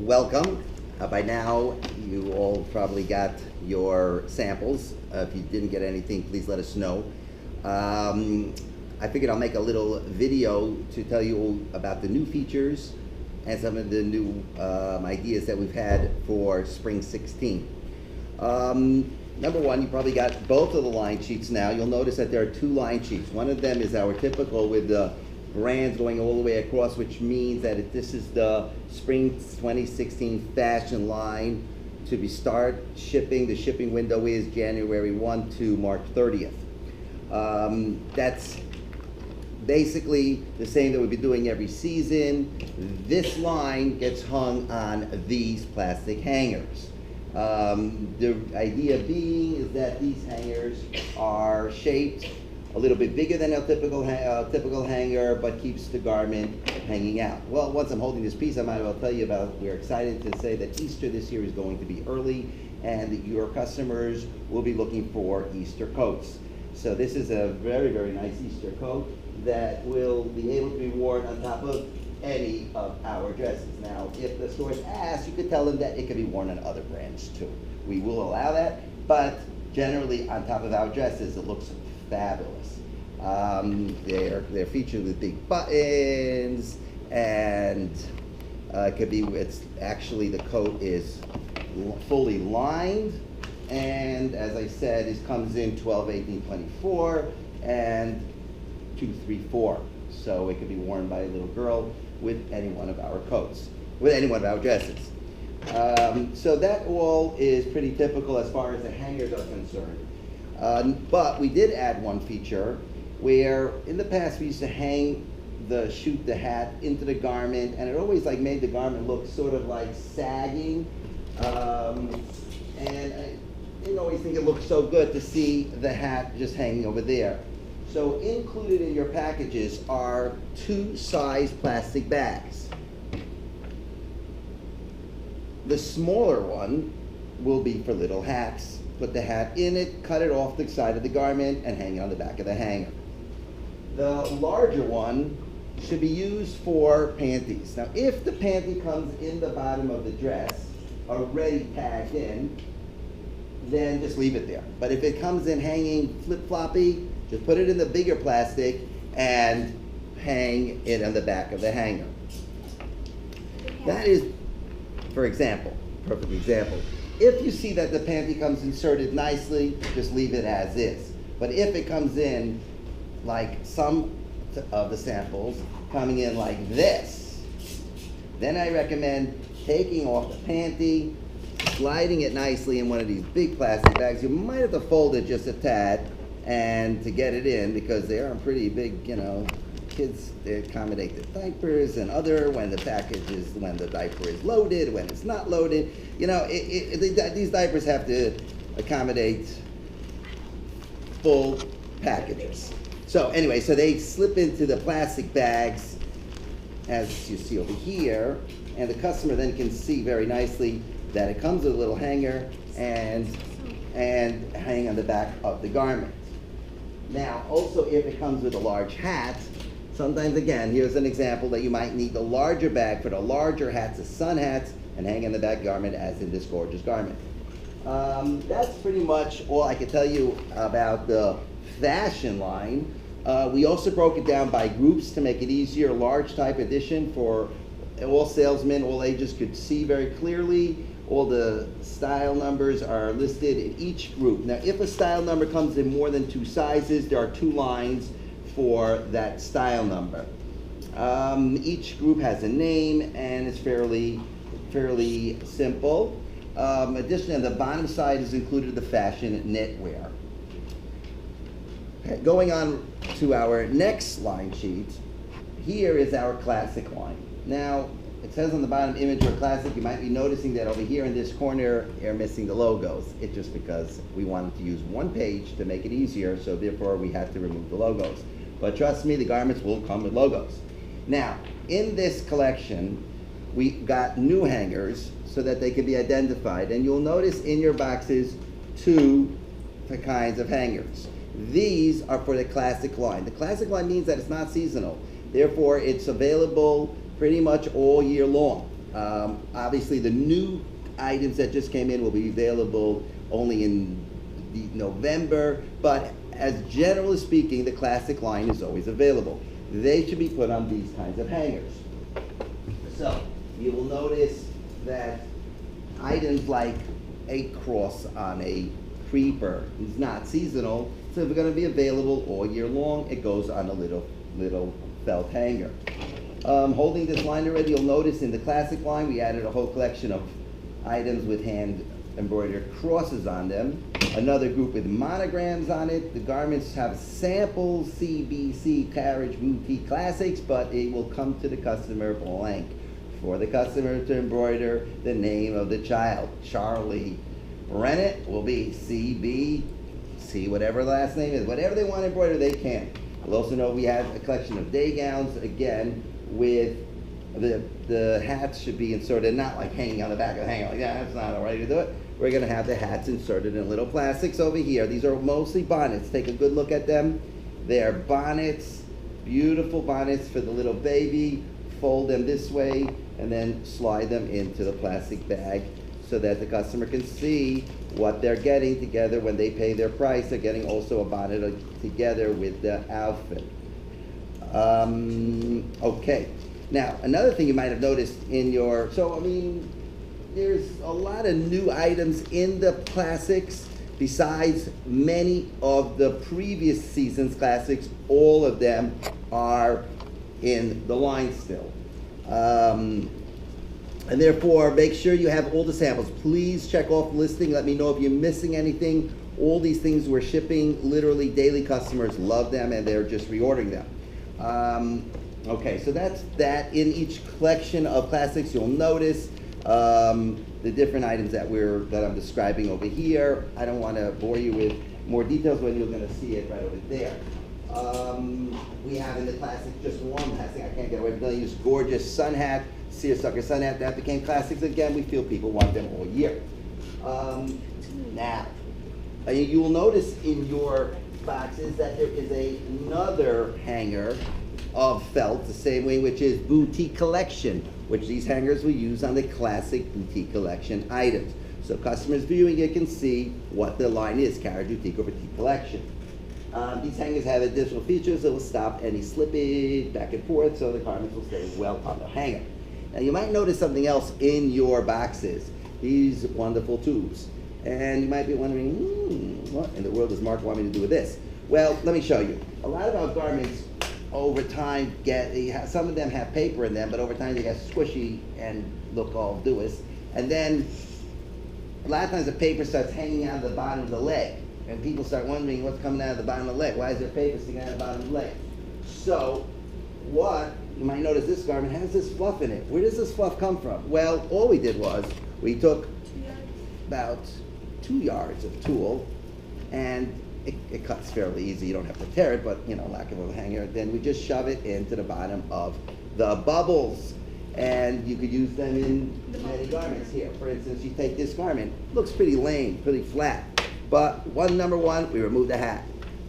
welcome. By now, you all probably got your samples. If you didn't get anything, please let us know. I figured I'll make a little video to tell you about the new features and some of the new ideas that we've had for Spring 16. Number one, you probably got both of the line sheets now. You'll notice that there are two line sheets. One of them is our typical with the brands going all the way across, which means that this is the Spring 2016 fashion line to be start shipping. The shipping window is January 1 to March 30th. That's basically the same that we've been doing every season. This line gets hung on these plastic hangers. The idea being is that these hangers are shaped a little bit bigger than a typical hanger, but keeps the garment hanging out. Well, once I'm holding this piece, I might as well tell you about, we're excited to say that Easter this year is going to be early, and that your customers will be looking for Easter coats. So this is a very, very nice Easter coat that will be able to be worn on top of any of our dresses. Now, if the stores ask, you could tell them that it could be worn on other brands too. We will allow that, but generally on top of our dresses, it looks fabulous. They're featured with big buttons, and it could be, it's actually, the coat is fully lined, and as I said, it comes in 12, 18, 24, and 2, 3, 4. So it could be worn by a little girl with any one of our coats, with any one of our dresses. So that all is pretty typical as far as the hangers are concerned. But we did add one feature where in the past we used to shoot the hat into the garment, and it always like made the garment look sort of like sagging. And I didn't always think it looked so good to see the hat just hanging over there. So included in your packages are 2-size plastic bags. The smaller one will be for little hats. Put the hat in it, cut it off the side of the garment, and hang it on the back of the hanger. The larger one should be used for panties. Now, if the panty comes in the bottom of the dress, already tagged in, then just leave it there. But if it comes in hanging flip-floppy, just put it in the bigger plastic and hang it on the back of the hanger. That is, for example, perfect example. If you see that the panty comes inserted nicely, just leave it as is. But if it comes in like some of the samples coming in like this, then I recommend taking off the panty, sliding it nicely in one of these big plastic bags. You might have to fold it just a tad and to get it in, because they are pretty big, you know. Kids, they accommodate the diapers and other, when the package is, when the diaper is loaded, when it's not loaded. You know, these diapers have to accommodate full packages. So anyway, so they slip into the plastic bags, as you see over here, and the customer then can see very nicely that it comes with a little hanger and hang on the back of the garment. Now, also, if it comes with a large hat, sometimes, again, here's an example that you might need the larger bag for the larger hats, the sun hats, and hang on the back garment as in this gorgeous garment. That's pretty much all I can tell you about the fashion line. We also broke it down by groups to make it easier, large type edition for all salesmen, all ages could see very clearly. All the style numbers are listed in each group. Now, if a style number comes in more than 2 sizes, there are 2 lines for that style number. Each group has a name, and it's fairly simple. Additionally, on the bottom side is included the fashion knitwear. Okay, going on to our next line sheet, here is our classic line. Now, it says on the bottom, image or classic. You might be noticing that over here in this corner, you're missing the logos. It's just because we wanted to use one page to make it easier, so therefore we had to remove the logos. But trust me, the garments will come with logos. Now, in this collection, we got new hangers so that they can be identified. And you'll notice in your boxes 2 kinds of hangers. These are for the classic line. The classic line means that it's not seasonal. Therefore, it's available pretty much all year long. Obviously, the new items that just came in will be available only in November, but as generally speaking, the classic line is always available. They should be put on these kinds of hangers. So you will notice that items like a cross on a creeper is not seasonal, so if it's going to be available all year long, it goes on a little felt hanger. Holding this line already, you'll notice in the classic line we added a whole collection of items with hand embroidered crosses on them. Another group with monograms on it. The garments have samples, CBC, Carriage Boutique Classics, but it will come to the customer blank for the customer to embroider the name of the child. Charlie Brennan will be CB, whatever the last name is. Whatever they want to embroider, they can. You'll also know we have a collection of day gowns, again, with the hats should be inserted, not like hanging on the back of the hanger like that. That's not the way to do it. We're going to have the hats inserted in little plastics over here. These are mostly bonnets. Take a good look at them. They're bonnets, beautiful bonnets for the little baby. Fold them this way and then slide them into the plastic bag so that the customer can see what they're getting together when they pay their price. They're getting also a bonnet together with the outfit. Okay. Now, another thing you might have noticed in your, there's a lot of new items in the classics besides many of the previous season's classics. All of them are in the line still. And therefore, make sure you have all the samples. Please check off the listing. Let me know if you're missing anything. All these things we're shipping literally daily. Customers love them and they're just reordering them. Okay, so that's that. In each collection of classics, you'll notice the different items that I'm describing over here. I don't want to bore you with more details when you're going to see it right over there. We have in the classic just one last thing I can't get away from telling you, this gorgeous sun hat, seersucker sun hat that became classics again. We feel people want them all year. Now, you will notice in your boxes that there is another hanger of felt the same way, which is boutique collection, which these hangers we use on the classic boutique collection items. So customers viewing it can see what the line is, Carriage Boutique or Boutique Collection. These hangers have additional features that will stop any slippage back and forth, so the garments will stay well on the hanger. Now you might notice something else in your boxes, these wonderful tubes. And you might be wondering, what in the world does Mark want me to do with this? Well, let me show you. A lot of our garments over time some of them have paper in them, but over time they get squishy and look all doous. And then a lot of times the paper starts hanging out of the bottom of the leg. And people start wondering what's coming out of the bottom of the leg. Why is there paper sticking out of the bottom of the leg? So you might notice this garment has this fluff in it. Where does this fluff come from? Well, all we did was we took about 2 yards of tulle, and it cuts fairly easy. You don't have to tear it, but lack of a hanger. Then we just shove it into the bottom of the bubbles. And you could use them in many garments here. For instance, you take this garment, looks pretty lame, pretty flat. But number one, we remove the hat.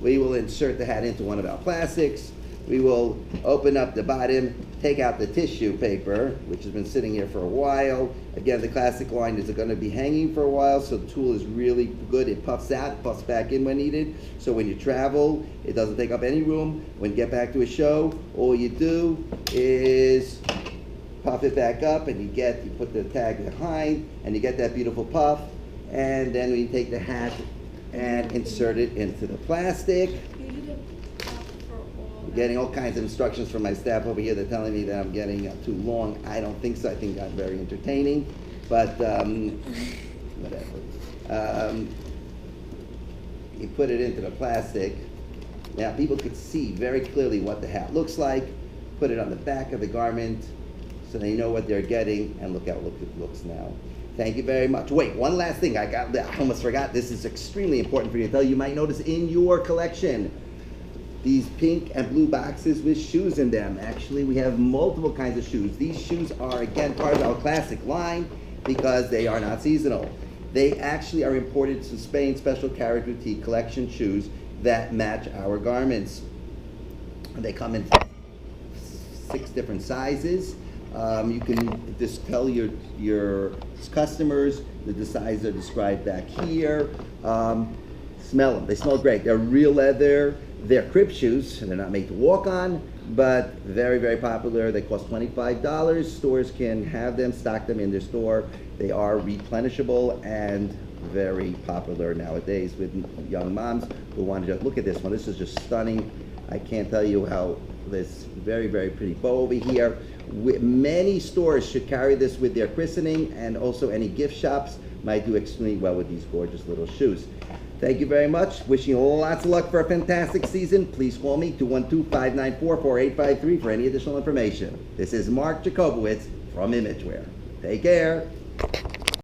We will insert the hat into one of our plastics. We will open up the bottom, take out the tissue paper, which has been sitting here for a while. Again, the classic line is going to be hanging for a while, so the tool is really good. It puffs out, it puffs back in when needed. So when you travel, it doesn't take up any room. When you get back to a show, all you do is puff it back up, and you put the tag behind, and you get that beautiful puff. And then we take the hat and insert it into the plastic. I'm getting all kinds of instructions from my staff over here. They're telling me that I'm getting too long. I don't think so. I think I'm very entertaining, but whatever. You put it into the plastic. Now people could see very clearly what the hat looks like. Put it on the back of the garment so they know what they're getting, and look how it looks now. Thank you very much. Wait, one last thing. I almost forgot. This is extremely important for you to tell. You might notice in your collection these pink and blue boxes with shoes in them. Actually, we have multiple kinds of shoes. These shoes are, again, part of our classic line because they are not seasonal. They actually are imported to Spain, special Carriage Boutique collection shoes that match our garments. They come in 6 different sizes. You can just tell your customers. The size are described back here. Smell them. They smell great. They're real leather. They're crib shoes, and they're not made to walk on, but very, very popular. They cost $25. Stores can have them, stock them in their store. They are replenishable and very popular nowadays with young moms who want to just look at this one. This is just stunning. I can't tell you how this very, very pretty bow over here. Many stores should carry this with their christening, and also any gift shops might do extremely well with these gorgeous little shoes. Thank you very much. Wishing you lots of luck for a fantastic season. Please call me 212-594-4853 for any additional information. This is Mark Jacobowitz from Imagewear. Take care.